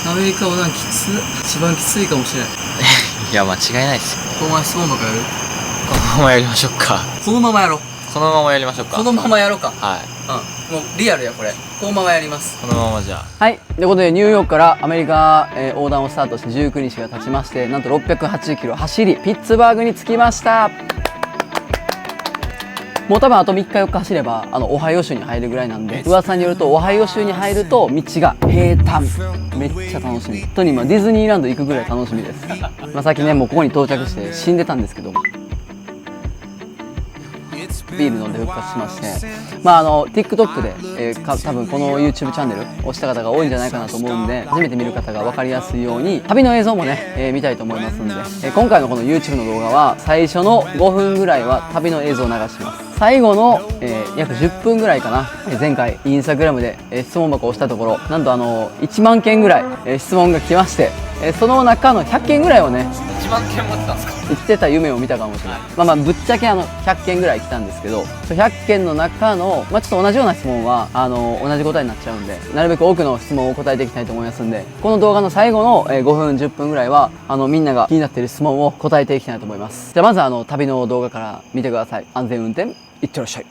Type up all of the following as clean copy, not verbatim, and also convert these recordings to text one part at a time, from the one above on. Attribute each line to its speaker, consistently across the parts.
Speaker 1: アメリカ横断きつ一番きついかもしれない。
Speaker 2: いや間違いないですよ。
Speaker 1: お前質問ばっかやる。
Speaker 2: このままやりましょうか。
Speaker 1: このままやろう。
Speaker 2: このままやりましょうか。
Speaker 1: このままやろうか。
Speaker 2: はい。
Speaker 1: もうリアルやこれ。このままやります。
Speaker 2: このままじゃあ。
Speaker 3: はい、ということでニューヨークからアメリカ、横断をスタートして19日が経ちまして、なんと680キロ走りピッツバーグに着きました。もう多分あと3日4日走ればオハイオ州に入るぐらいなんで、噂によるとオハイオ州に入ると道が平坦、めっちゃ楽しみ。本当に今ディズニーランド行くぐらい楽しみです。さっきねもうここに到着して死んでたんですけど、ビール飲んで復活しまして、TikTok で、多分この YouTube チャンネルを押した方が多いんじゃないかなと思うんで、初めて見る方が分かりやすいように旅の映像もね、見たいと思いますんで、今回のこの YouTube の動画は最初の5分ぐらいは旅の映像を流します。最後の、約10分ぐらいかな、前回インスタグラムで、質問箱を押したところ、なんと1万件ぐらい、質問が来まして、その中の100件ぐらいをね、
Speaker 2: 1万件持ってたんですか。
Speaker 3: 生きてた夢を見たかもしれない。ぶっちゃけ100件ぐらい来たんですけど、100件の中の、ちょっと同じような質問は同じ答えになっちゃうんで、なるべく多くの質問を答えていきたいと思いますんで、この動画の最後の5分10分ぐらいはみんなが気になっている質問を答えていきたいと思います。じゃあまず旅の動画から見てください。安全運転いってらっしゃい。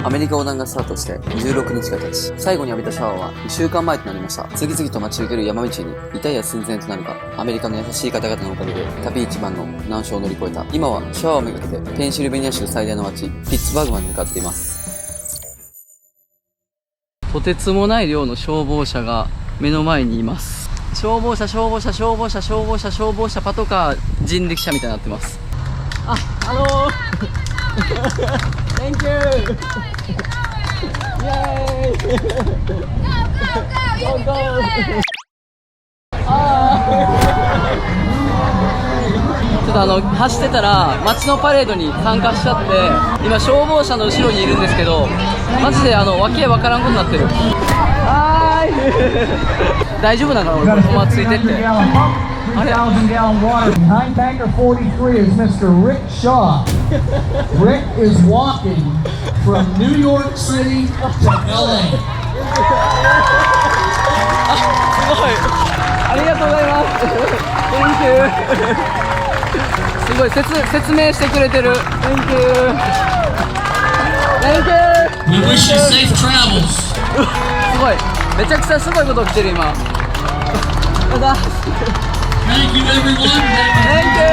Speaker 3: アメリカ横断がスタートして16日が経ち、最後に浴びたシャワーは2週間前となりました。次々と待ち受ける山道にリタイア寸前となるが、アメリカの優しい方々のおかげで旅一番の難所を乗り越えた。今はシャワーをめがけてペンシルベニア州最大の町ピッツバーグまで向かっています。とてつもない量の消防車が目の前にいます。消防車パトカー人力車みたいになってます。Thank you! Yay! Go, go! ちょっと走ってたら街のパレードに参加しちゃって、今消防車の後ろにいるんですけど、マジでわけわからんことになってる。大丈夫なのかな、俺このままついてって。あれ
Speaker 4: 2,000-gallon water. Behind tanker 43 is Mr. Rick Shaw. Rick is walking from New York City to LA.
Speaker 3: すごい、ありがとうございます。Thank you. すごい説明してくれてる。Thank you. Thank you.
Speaker 4: We wish you safe travels.
Speaker 3: すごい、めちゃくちゃすごいこと起きてる今。
Speaker 4: Thank you, everyone.
Speaker 3: Thank you.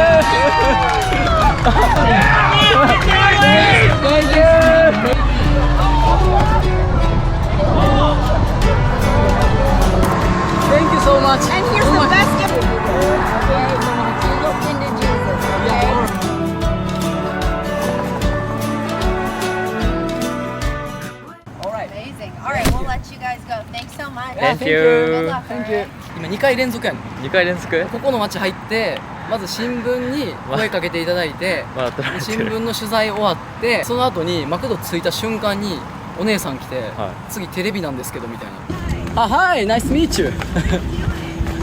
Speaker 3: Thank you. Thank you so much.
Speaker 5: And here's the best gift. Okay, you look into Jesus, okay?
Speaker 3: Alright.
Speaker 5: Amazing. All right, we'll let you guys go. Thanks so much.
Speaker 3: Yeah,
Speaker 2: Thank you.
Speaker 3: Thank you. 今2回連続やねん。
Speaker 2: 2回連続。
Speaker 3: ここの町入ってまず新聞に声かけていただいて、新聞の取材終わって、その後にマクド着いた瞬間にお姉さん来て、次テレビなんですけどみたいな。Hi, nice to meet you.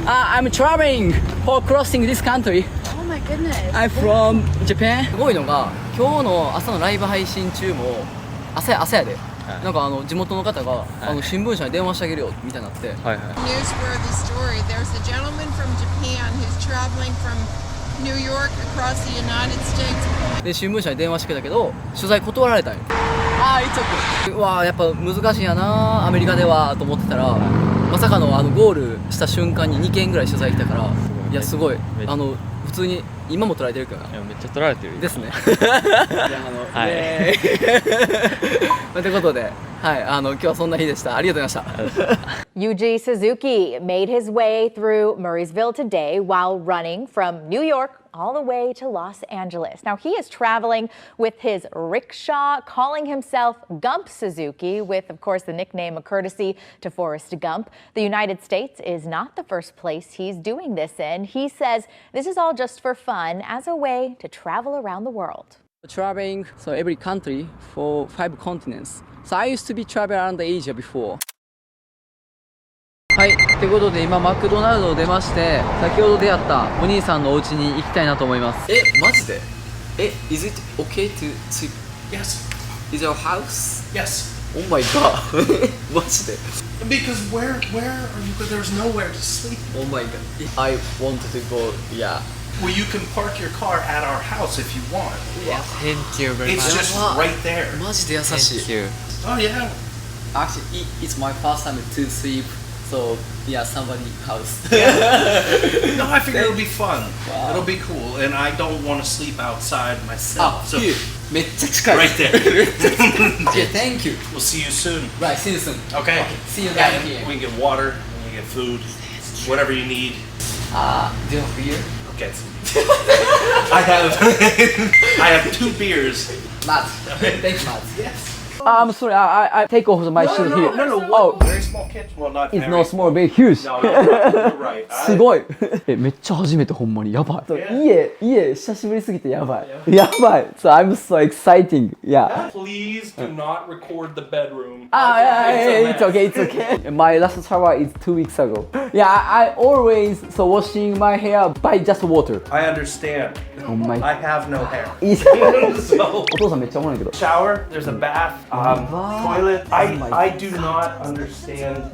Speaker 3: I'm traveling for crossing this country.
Speaker 5: Oh my goodness.
Speaker 3: I'm from Japan. すごいのが今日の朝のライブ配信中も朝やで。なんか地元の方が新聞社に電話してあげるよみたいになって。
Speaker 2: はいはい。
Speaker 6: Newsworthy story. There's a gentleman from Japan who's traveling from New York across the United States.
Speaker 3: で新聞社に電話してきたけど取材断られたんよ。うわーやっぱ難しいんやなアメリカではと思ってたら、まさかのゴールした瞬間に2件ぐらい取材来たから、いやすごい普通に今も撮られてるから。
Speaker 2: いやめっちゃ撮られてる
Speaker 3: ですね。
Speaker 2: はい。
Speaker 3: ということで、はい、今日はそんな日でした。ありがとうございました。
Speaker 7: Yuji Suzuki made his way through Murrysville today while running from New York all the way to Los Angeles. Now, he is traveling with his rickshaw, calling himself Gump Suzuki, with, of course, the nickname a courtesy to Forrest Gump. The United States is not the first place he's doing this in. He says this is all just for fun as a way to travel around the world.
Speaker 3: Traveling so every country for 5 continents. So I used to be traveling around Asia before. はい、ということで今マクドナルドを出まして、先ほど出会ったお兄さんのお家に行きたいなと思います。マジで？Is it okay to sleep?
Speaker 4: Yes.
Speaker 3: Is your house?
Speaker 4: Yes.
Speaker 3: Oh my god マジで
Speaker 8: Because where are you? There's nowhere to sleep.
Speaker 3: Oh my god I wanted to go yeah
Speaker 8: Well, you can park your car at our house if you want.
Speaker 2: Thank you very
Speaker 8: It's just right there.
Speaker 3: マジで優しい
Speaker 2: Thank you.
Speaker 8: Oh yeah.
Speaker 3: Actually it's my first time to sleep so yeah somebody house
Speaker 8: No, I figure it'll be fun. It'll be cool, and I don't want to sleep outside myself. So
Speaker 3: めっちゃ近い
Speaker 8: right there.
Speaker 3: Yeah, thank you
Speaker 8: We'll see you soon.
Speaker 3: Right see you soon
Speaker 8: Okay.
Speaker 3: See you
Speaker 8: Yeah,
Speaker 3: down
Speaker 8: and
Speaker 3: here
Speaker 8: we can get water. We can get food. Whatever you need.
Speaker 3: Do you have beer?
Speaker 8: I'll get some. I have 2 beers.
Speaker 3: Matt thank you Matt
Speaker 9: I'm sorry, I take off my shoes here.
Speaker 8: No. Very small kitchen. Well, not
Speaker 9: It's
Speaker 8: very.
Speaker 9: not small, very huge.
Speaker 8: No, you're right.
Speaker 9: すごいめっちゃ初めてほんまにやばいそう家久しぶりすぎてやばいやばい So I'm so exciting yeah
Speaker 8: Please do not record the bedroom.
Speaker 9: it's okay it's okay My last shower is 2 weeks ago Yeah I always so washing my hair by just water
Speaker 8: I understand.
Speaker 9: Oh my
Speaker 8: I have no hair.
Speaker 9: いい
Speaker 8: So
Speaker 9: お父さんめっちゃおもろいけど
Speaker 8: shower. There's a bath. Toilet. I do not understand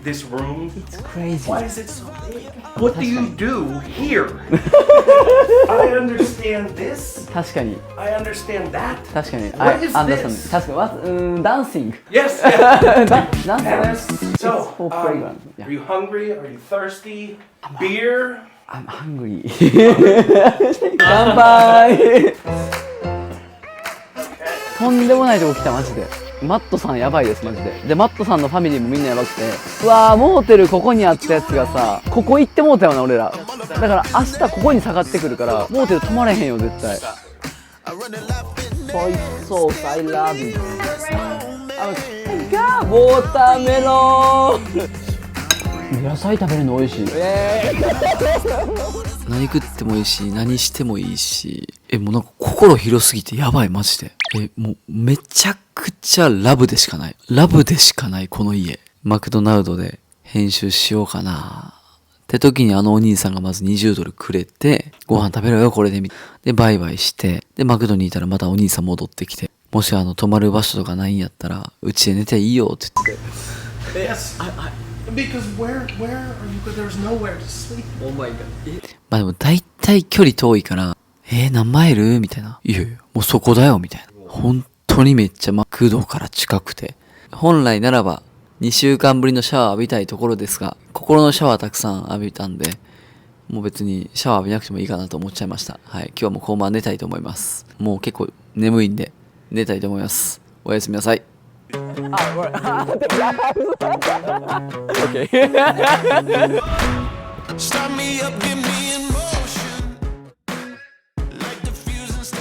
Speaker 8: this room.
Speaker 9: It's crazy
Speaker 8: Why is it so big? What do you do here? I understand this.
Speaker 9: 確かに
Speaker 8: I understand that.
Speaker 9: 確かに
Speaker 8: What is
Speaker 9: understand
Speaker 8: this?
Speaker 9: 確かにdancing
Speaker 8: Yes.
Speaker 9: dancing
Speaker 8: So,
Speaker 9: for playground
Speaker 8: are you hungry? Are you thirsty? Beer?
Speaker 9: I'm hungry 乾杯とんでもないとこ来たマジでマットさんやばいですマジででマットさんのファミリーもみんなやばくてうわーモーテルここにあったやつがさここ行ってもうたよな俺らだから明日ここに下がってくるからモーテル泊まれへんよ絶対ソイソース I love it ウォーターメロン野菜食べるの美味しい
Speaker 3: 何食ってもいいし何してもいいしもうなんか心広すぎてやばいマジでもうめちゃくちゃラブでしかないこの家マクドナルドで編集しようかなって時にお兄さんがまず20ドルくれてご飯食べろよこれででバイバイしてでマクドにいたらまたお兄さん戻ってきてもし泊まる場所とかないんやったらうちで寝ていいよって言って
Speaker 8: Yes. Because where are you? There's nowhere to sleep.
Speaker 3: Oh my god. まあでも大体距離遠いから何マイルみたいな。いやいや、もうそこだよみたいな。本当にめっちゃマクドから近くて。本来ならば2週間ぶりのシャワー浴びたいところですが、心のシャワーたくさん浴びたんで、もう別にシャワー浴びなくてもいいかなと思っちゃいました。はい。今日はもうこのまま寝たいと思います。もう結構眠いんで寝たいと思います。おやすみなさい。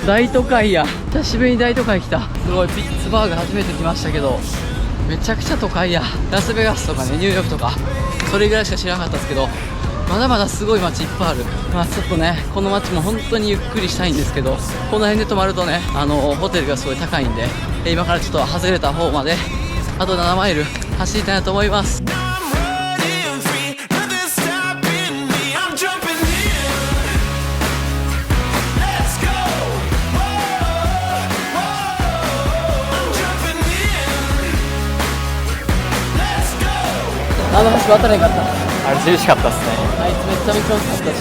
Speaker 3: 大都会や久しぶりに大都会来たすごいピッツバーグ初めて来ましたけどめちゃくちゃ都会やラスベガスとかねニューヨークとかそれぐらいしか知らなかったですけどまだまだすごい街いっぱいあるまあちょっとねこの街も本当にゆっくりしたいんですけどこの辺で泊まるとねホテルがすごい高いんで今からちょっと外れた方まであと7マイル走りたいなと思います。橋渡れんかった。
Speaker 2: あれ厳しかったっすね。
Speaker 3: あいつめちゃめちゃ大きかったし。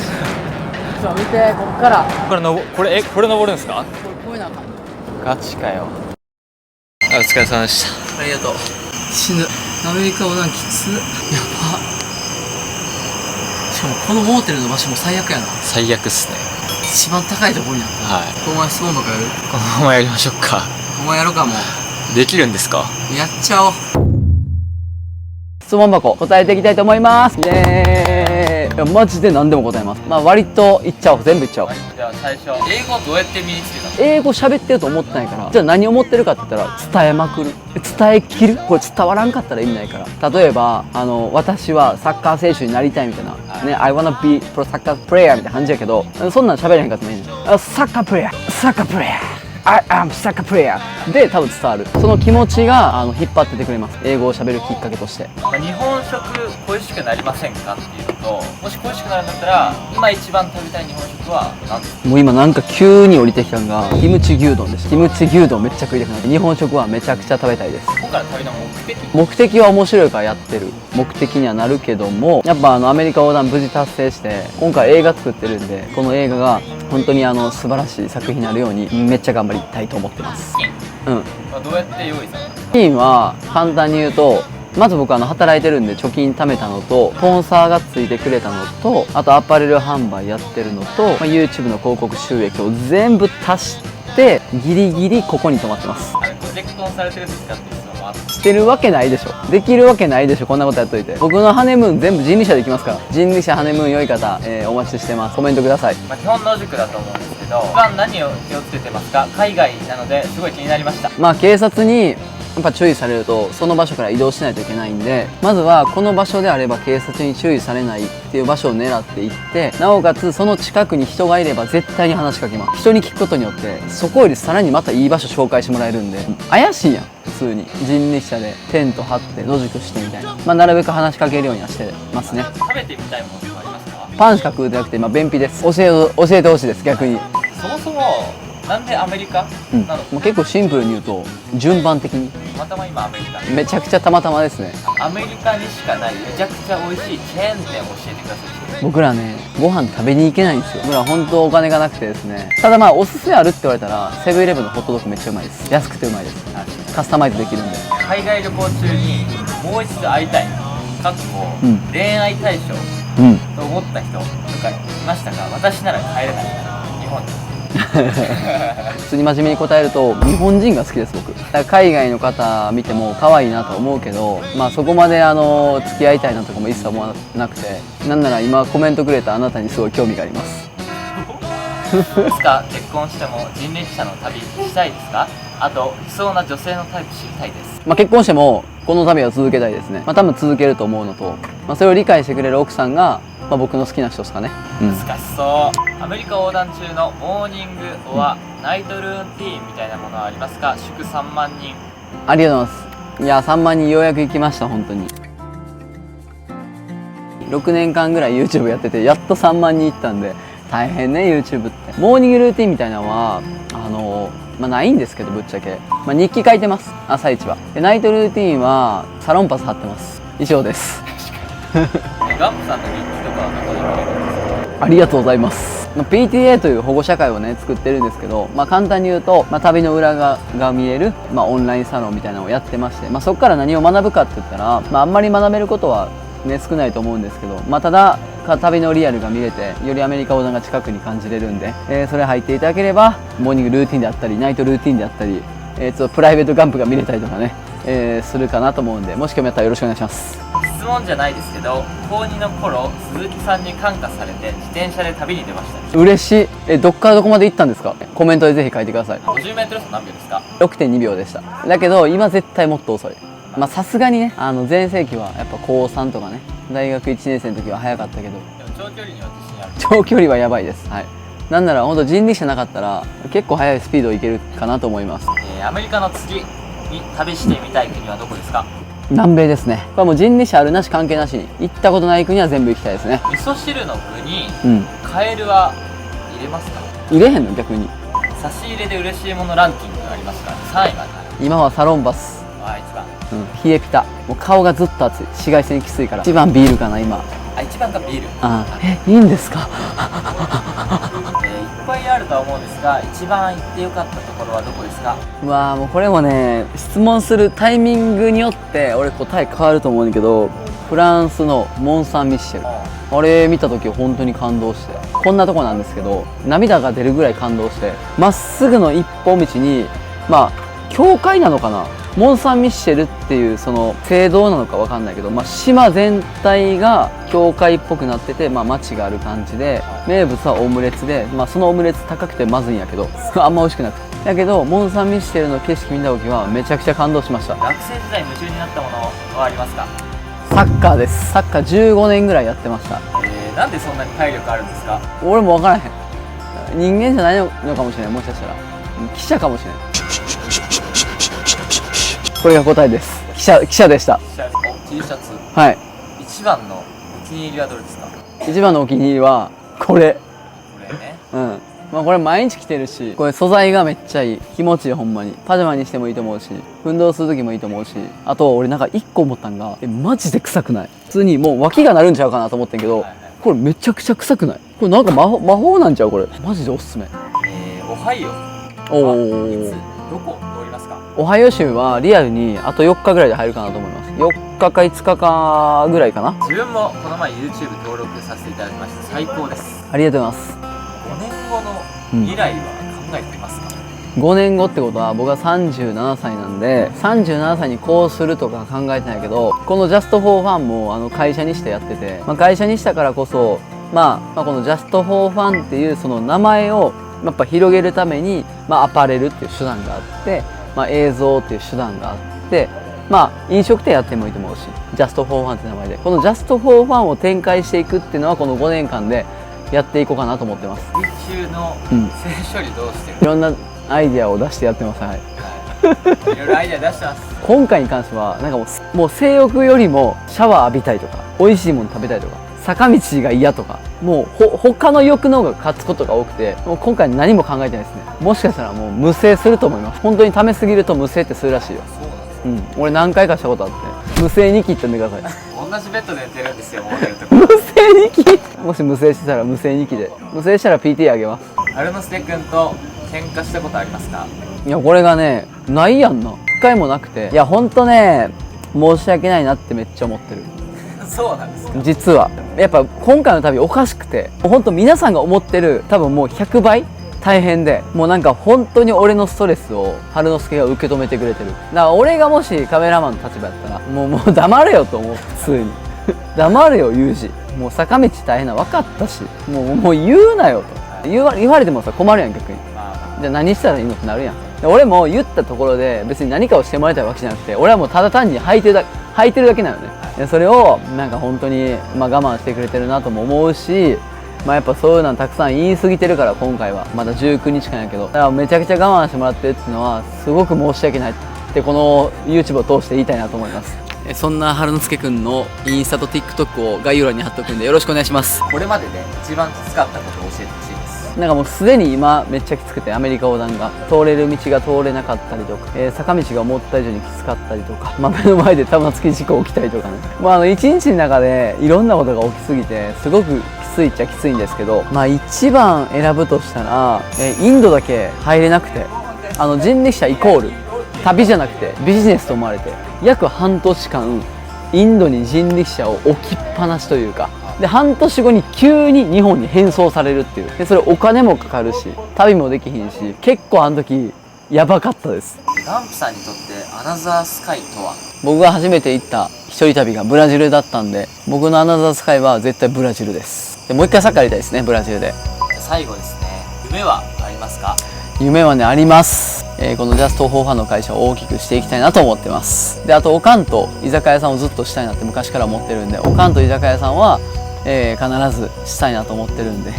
Speaker 3: ちょ見てこっから。
Speaker 2: これ登るんですか？
Speaker 3: こういうのあかん。
Speaker 2: ガチかよ。お疲れ様でした。
Speaker 3: ありがとう。死ぬ。アメリカ横断きつ。やば。しかもこのモーテルの場所も最悪やな。
Speaker 2: 最悪っすね。
Speaker 3: 一番高いところにあった。
Speaker 2: はい。
Speaker 3: お前質問箱やる？
Speaker 2: このままやりましょうか。
Speaker 3: お前やろうかもう。
Speaker 2: できるんですか？
Speaker 3: やっちゃおう。
Speaker 9: 質問箱答えていきたいと思います。イエーイ。いやマジで何でも答えます。まあ割と言っちゃおう。全部言っちゃおう。
Speaker 2: じゃあ最初英語どうやって身につけたの？
Speaker 9: 英語喋ってると思ってないからじゃあ何を思ってるかって言ったら伝えまくる伝えきるこれ伝わらんかったら意味ないから例えば私はサッカー選手になりたいみたいな、ね I wanna be pro サッカープレイヤーみたいな感じやけどそんなん喋れへんかったらいいねサッカープレイヤーI am サッカープレイヤーで多分伝わるその気持ちが引っ張っててくれます英語を喋るきっかけとして
Speaker 2: 日本食恋しくなりませんかっていうのと、もし恋しくなるんだったら今一番食べたい日本食は何ですか？
Speaker 9: もう今なんか急に降りてきたのがキムチ牛丼です。キムチ牛丼めっちゃ食いたくなって、日本食はめちゃくちゃ食べたいです。
Speaker 2: 今回の旅の
Speaker 9: 目的は面白いからやってる目的にはなるけども、やっぱアメリカ横断無事達成して今回映画作ってるんで、この映画が本当に素晴らしい作品になるようにめっちゃ頑張りたいと思ってます。うん。
Speaker 2: どうやって用意されたの？
Speaker 9: 資金は簡単に言うと、まず僕働いてるんで貯金貯めたのと、スポンサーがついてくれたのと、あとアパレル販売やってるのと、YouTube の広告収益を全部足してギリギリここに泊まってます。
Speaker 2: プロジェクトされてるんですかっていう質問もあって、
Speaker 9: してるわけないでしょ。できるわけないでしょ。こんなことやっといて。僕のハネムーン全部人力車で行きますから。人力車ハネムーン良い方、お待ちしてます。コメントください。
Speaker 2: 基本野宿だと思うんですけど、一番何を気をつけてますか？海外なのですごい気になりました。
Speaker 9: 警察にやっぱ注意されるとその場所から移動しないといけないんで、まずはこの場所であれば警察に注意されないっていう場所を狙っていって、なおかつその近くに人がいれば絶対に話しかけます。人に聞くことによってそこよりさらにまたいい場所紹介してもらえるんで、怪しいやん普通に。人力車でテント張って野宿してみたいな、なるべく話しかけるようにはしてますね。
Speaker 2: 食べてみたいものとかありますか？
Speaker 9: パンしか食うてなくて今便秘です。教えてほしいです逆に。
Speaker 2: そもそもなんでアメリカなの？
Speaker 9: 結構シンプルに言うと順番的に
Speaker 2: たまたま今アメリカ。
Speaker 9: めちゃくちゃたまたまですね。
Speaker 2: アメリカにしかないめちゃくちゃ美味しいチェーン店を教えてください。
Speaker 9: 僕らね、ご飯食べに行けないんですよ。僕ら本当お金がなくてですね。ただおすすめあるって言われたらセブンイレブンのホットドッグめっちゃうまいです。安くてうまいです。カスタマイズできるんで。
Speaker 2: 海外旅行中にもう一度会いたい、かっこ恋愛対象と思った人とかいましたか？私なら帰れない日本に。
Speaker 9: 普通に真面目に答えると日本人が好きです僕。だから海外の方見ても可愛いなと思うけど、そこまで付き合いたいなとかも一切思わなくて、なんなら今コメントくれたあなたにすごい興味があります。
Speaker 2: いつか結婚しても人力車の旅したいですか？あと理想な女性のタイプ知りたいです。
Speaker 9: 結婚してもこの旅は続けたいですね。多分続けると思うのと、それを理解してくれる奥さんが僕の好きな人ですかね。
Speaker 2: 難しそう。アメリカ横断中のモーニングはナイトルーティーンみたいなものはありますか？祝3万人。
Speaker 9: ありがとうございます。いや3万人ようやく行きました本当に。6年間ぐらい YouTube やっててやっと3万人行ったんで大変ね YouTube って。モーニングルーティンみたいなのはないんですけどぶっちゃけ、日記書いてます朝一は。でナイトルーティンはサロンパス貼ってます。以上です。
Speaker 2: ガンプさんの日記とかはどこで見れるんですか？
Speaker 9: ありがとうございます。PTA という保護者会をね作ってるんですけど、簡単に言うと、旅の裏側が見える、オンラインサロンみたいなのをやってまして、そこから何を学ぶかって言ったら、あんまり学べることはね少ないと思うんですけど、ただ旅のリアルが見れてよりアメリカ横断が近くに感じれるんで、それ入っていただければモーニングルーティンであったりナイトルーティンであったり、プライベートガンプが見れたりとかね、するかなと思うんで、もし興味あったらよろしくお願いします。
Speaker 2: 質問じゃないですけど、高2の頃鈴木さんに感化されて自転車で旅に出ました。
Speaker 9: 嬉しい。どっからどこまで行ったんですか？コメントでぜひ書いてください。
Speaker 2: 50m 走何秒ですか？
Speaker 9: 6.2 秒でした。だけど今絶対もっと遅い。さすがにね全盛期はやっぱ高3とかね大学1年生の時は早かったけど、
Speaker 2: でも長距離には自信ある。
Speaker 9: 長距離はやばいです。はい。なんなら本当人力車なかったら結構速いスピードいけるかなと思います。
Speaker 2: アメリカの次に旅してみたい国はどこですか？
Speaker 9: 南米ですね。これはもう人力車あるなし関係なしに行ったことない国は全部行きたいですね。
Speaker 2: 味噌汁の具にカエルは入れますか？
Speaker 9: 入れへんの逆に。
Speaker 2: 差し入れで嬉しいものランキングがありますから3位まである。
Speaker 9: 今はサロンバス。
Speaker 2: 1番。
Speaker 9: 冷えピタ。もう顔がずっと熱い。紫外線きついから。1番ビールかな今。
Speaker 2: 1番がビール。
Speaker 9: いいんですか？
Speaker 2: いっぱいあるとは思うんですが、一番行ってよかったところはどこですか？
Speaker 9: もうこれもね質問するタイミングによって俺答え変わると思うんだけど、フランスのモン・サン・ミッシェル、あれ見た時本当に感動して、こんなとこなんですけど涙が出るぐらい感動して、まっすぐの一本道に教会なのかな、モン・サン・ミッシェルっていうその聖堂なのかわかんないけど、島全体が教会っぽくなってて、街がある感じで、名物はオムレツで、そのオムレツ高くてまずいんやけどあんま美味しくなくて、だけどモン・サン・ミッシェルの景色見た時はめちゃくちゃ感動しました。
Speaker 2: 学生時代夢中になったものはありますか？
Speaker 9: サッカーです。サッカー15年ぐらいやってました。
Speaker 2: なんでそんなに体力あるんですか？
Speaker 9: 俺も分からへん。人間じゃないのかもしれない。もしかしたら記者かもしれない。これが答えです。記者でした。
Speaker 2: T シャツ
Speaker 9: はい。
Speaker 2: 一番のお気に入りはどれですか？
Speaker 9: 一番のお気に入りはこれ。
Speaker 2: これね。
Speaker 9: まあこれ毎日着てるし、これ素材がめっちゃいい。気持ちいい、ほんまに。パジャマにしてもいいと思うし、運動する時もいいと思うし、あと俺なんか一個思ったんが、マジで臭くない。普通にもう脇がなるんちゃうかなと思ってんけど、これめちゃくちゃ臭くない？これなんか魔法なんちゃうこれ。マジでおすすめ。
Speaker 2: オハイオ。
Speaker 9: お
Speaker 2: いつどこ通りますか？
Speaker 9: オハイオ州はリアルにあと4日ぐらいで入るかなと思います。4日か5日かぐらいかな。
Speaker 2: 自分もこの前 YouTube 登録させていただきました。最高です。
Speaker 9: ありがとうございます。
Speaker 2: 5年後の未来は考えていますか
Speaker 9: ？5年後ってことは僕は37歳なんで、37歳にこうするとか考えてないけど、この Just for Fun も会社にしてやってて、会社にしたからこそ、この Just for Fun っていうその名前をやっぱ広げるために、アパレルっていう手段があって、映像っていう手段があって、飲食店やってもいいと思うし、Just for Fun って名前で、この Just for Fun を展開していくっていうのはこの5年間でやっていこうかなと思ってます。
Speaker 2: 水中の性処理どうしてる？
Speaker 9: いろんなアイディアを出してやってます。はい。
Speaker 2: いろいろアイデア出してます。
Speaker 9: 今回に関してはなんかもう性欲よりもシャワー浴びたいとか、美味しいもの食べたいとか、坂道が嫌とか、もう他の欲の方が勝つことが多くて、もう今回何も考えてないですね。もしかしたらもう無性すると思います。本当に溜めすぎると無性ってするらしいよ。
Speaker 2: そうなんです。
Speaker 9: 俺何回かしたことあって、無性2期って呼んでください。
Speaker 2: 同じベッドで寝てるんですよ、モデルとか。
Speaker 9: 無性2期もし無性してたら無性2期で。無性したら PT あげます。
Speaker 2: アルノスケ君と喧嘩したことありますか？
Speaker 9: いや、これがね、ないやんな。一回もなくて。いや、ほんとね、申し訳ないなってめっちゃ思ってる。
Speaker 2: そうなんですか？
Speaker 9: 実は。やっぱ今回の旅おかしくて、ほんと皆さんが思ってる多分もう100倍大変で、もうなんか本当に俺のストレスを春之助が受け止めてくれてる。だから俺がもしカメラマンの立場やったら、もう黙れよと思う、普通に。黙れよ、ユージ。もう坂道大変な分かったし、もう言うなよと。言われてもさ困るやん、逆に。じゃあ何したらいいのってなるやん。で俺も言ったところで別に何かをしてもらいたいわけじゃなくて、俺はもうただ単に履いてるだけなのね。でそれをなんか本当に我慢してくれてるなとも思うし、やっぱそういうのたくさん言い過ぎてるから、今回はまだ19日間やけど、だからめちゃくちゃ我慢してもらってるっていうのはすごく申し訳ないってこの YouTube を通して言いたいなと思います。そんな春之助くんのインスタと TikTok を概要欄に貼っとくんでよろしくお願いします。
Speaker 2: これまでで一番きつかったことを教えてほしいです。
Speaker 9: なんかもうすでに今めっちゃきつくて、アメリカ横断が通れる道が通れなかったりとか、坂道が思った以上にきつかったりとか、目の前で玉突き事故起きたりとかね、一日の中でいろんなことが起きすぎてすごくきついっちゃきついんですけど、一番選ぶとしたら、インドだけ入れなくて、人力車イコール旅じゃなくてビジネスと思われて、約半年間インドに人力車を置きっぱなしというか、で半年後に急に日本に返送されるっていう。でそれお金もかかるし旅もできひんし、結構あの時やばかったです。
Speaker 2: ガンプさんにとってアナザースカイとは？
Speaker 9: 僕が初めて行った一人旅がブラジルだったんで、僕のアナザースカイは絶対ブラジルです。でもう一回サッカーやりたいですね、ブラジルで。
Speaker 2: じゃ最後ですね、夢はありますか？
Speaker 9: 夢はね、あります。このジャストフォーファンの会社を大きくしていきたいなと思ってます。であとおかんと居酒屋さんをずっとしたいなって昔から思ってるんで、おかんと居酒屋さんは、必ずしたいなと思ってるんで、で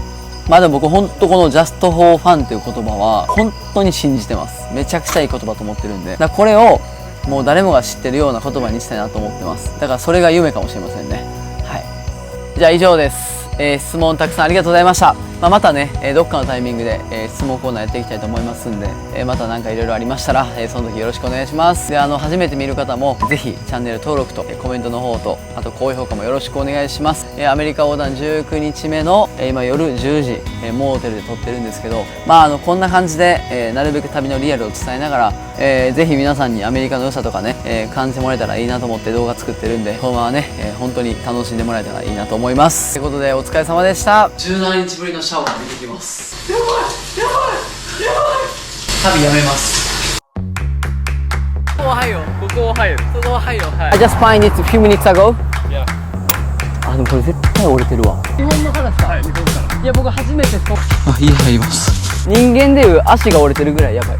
Speaker 9: も僕ほんとこのジャストフォーファンっていう言葉は本当に信じてます。めちゃくちゃいい言葉と思ってるんで、これをもう誰もが知ってるような言葉にしたいなと思ってます。だからそれが夢かもしれませんね。はい、じゃあ以上です。質問たくさんありがとうございました。またね、どっかのタイミングで、質問コーナーやっていきたいと思いますんで、また何かいろいろありましたら、その時よろしくお願いします。で初めて見る方もぜひチャンネル登録と、コメントの方と、あと高評価もよろしくお願いします。アメリカ横断19日目の、今夜10時、モーテルで撮ってるんですけど、こんな感じで、なるべく旅のリアルを伝えながら、ぜひ皆さんにアメリカの良さとかね、感じてもらえたらいいなと思って動画作ってるんで、このままね、本当に楽しんでもらえたらいいなと思います。ということでお疲れ様でした。17日ぶりのシャワー浴びてきます。やばい旅やめます。
Speaker 2: ここオハイオ、ここオハイオ、そのオハイオ、はい。
Speaker 9: I just find it a few minutes ago. Yeah. でもこれ絶対折れてるわ。日本のからですか？はい、日本から。いや僕初めて家入ります。人間でいう足が折れてるぐらいやばい。